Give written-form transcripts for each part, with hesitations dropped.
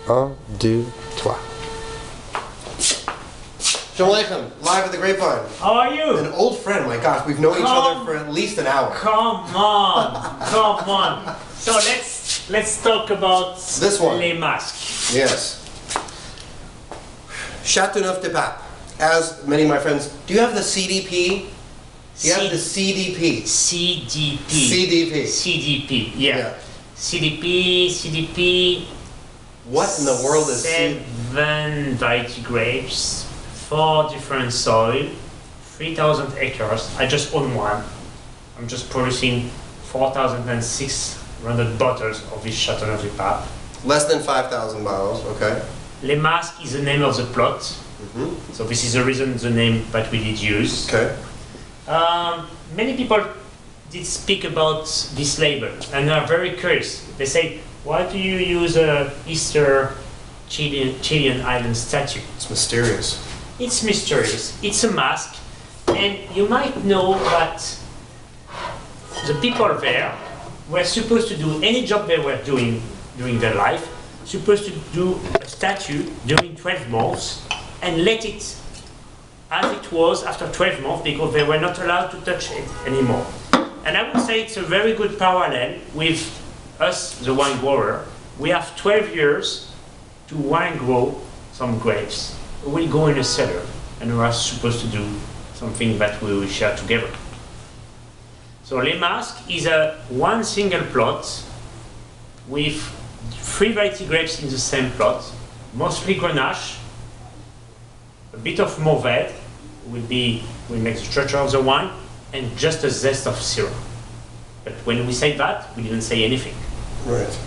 Un, deux, trois. Shalom Aleichem, live at the Grapevine. How are you? An old friend, my gosh, we've known each other for at least an hour. Come on, come on. So let's talk about This one. les masques. Yes. Chateauneuf Du Pape. As many of my friends, do you have the CDP? Do you have the CDP? CDP. CDP. CDP, yeah. Yeah. CDP. What in the world is CDP? 7 variety grapes, 4 different soil, 3,000 acres. I just own one. I'm just producing 4,600 bottles of this Chateauneuf Du Pape. Less than 5,000 bottles, okay. Les Masques is the name of the plot. So this is the reason the name that we did use. Okay. Many people did speak about this label and are very curious. They say, why do you use a Easter Chilean island statue? It's mysterious. It's mysterious. It's a mask, and you might know that the people there were supposed to do any job they were doing during their life, supposed to do a statue during 12 months and let it as it was after 12 months because they were not allowed to touch it anymore. And I would say it's a very good parallel with us, the wine grower. We have 12 years to wine grow some grapes. We go in a cellar and we are supposed to do something that we will share together. So Les Masques is a one single plot with 3 variety grapes in the same plot, mostly Grenache, a bit of Mourvèdre will make the structure of the wine, and just a zest of syrup. But when we say that, we didn't say anything. Right.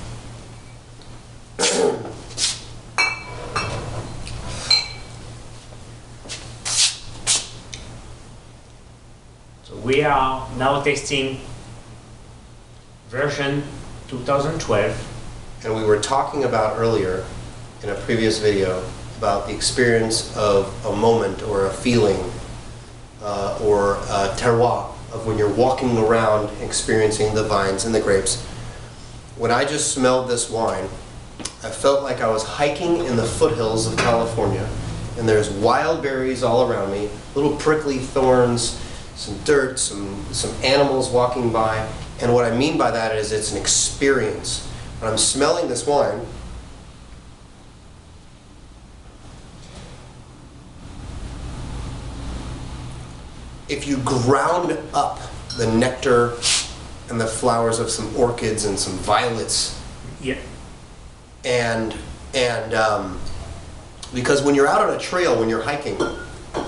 So we are now testing version 2012. And we were talking about earlier in a previous video about the experience of a moment or a feeling or a terroir of when you're walking around experiencing the vines and the grapes. When I just smelled this wine, I felt like I was hiking in the foothills of California, and there's wild berries all around me, little prickly thorns, some dirt, some animals walking by. And what I mean by that is it's an experience. When I'm smelling this wine, if you ground up the nectar and the flowers of some orchids and some violets, Yeah. and because when you're out on a trail, when you're hiking,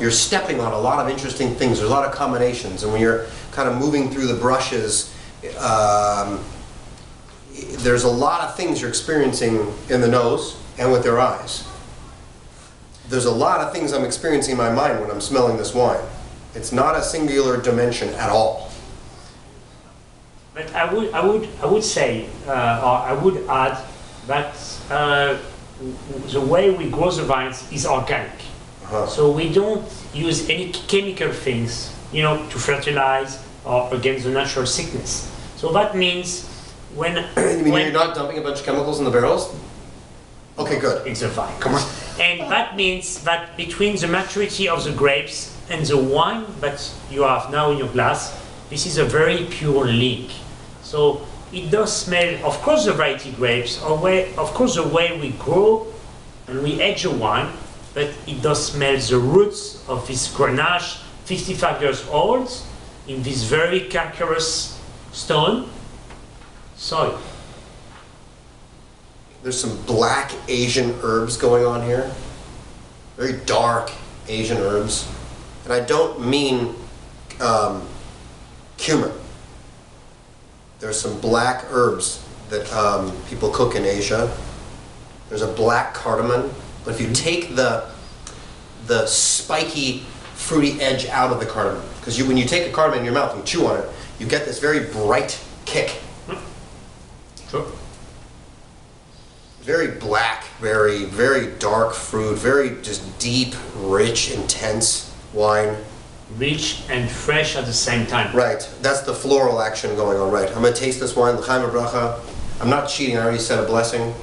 you're stepping on a lot of interesting things. There's a lot of combinations, and when you're kind of moving through the brushes, there's a lot of things you're experiencing in the nose and with your eyes. There's a lot of things I'm experiencing in my mind when I'm smelling this wine. It's not a singular dimension at all. But I would say, or I would add that the way we grow the vines is organic. So we don't use any chemical things, to fertilize or against the natural sickness. So that means when you're not dumping a bunch of chemicals in the barrels? Okay, good. It's a vine. Come on. And that means that between the maturity of the grapes and the wine that you have now in your glass, this is a very pure link. So it does smell, of course, the variety grapes, of course, the way we grow and we age the wine, but it does smell the roots of this Grenache, 55 years old, in this very calcareous stone soil. There's some black Asian herbs going on here. Very dark Asian herbs. And I don't mean cumin. There's some black herbs that people cook in Asia. There's a black cardamom. But if you take the spiky, fruity edge out of the cardamom, because when you take a cardamom in your mouth and you chew on it, you get this very bright kick. Sure. Very black, very, very dark fruit, very just deep, rich, intense wine. Rich and fresh at the same time. Right, that's the floral action going on, right. I'm going to taste this wine, l'chaim bracha. I'm not cheating, I already said a blessing.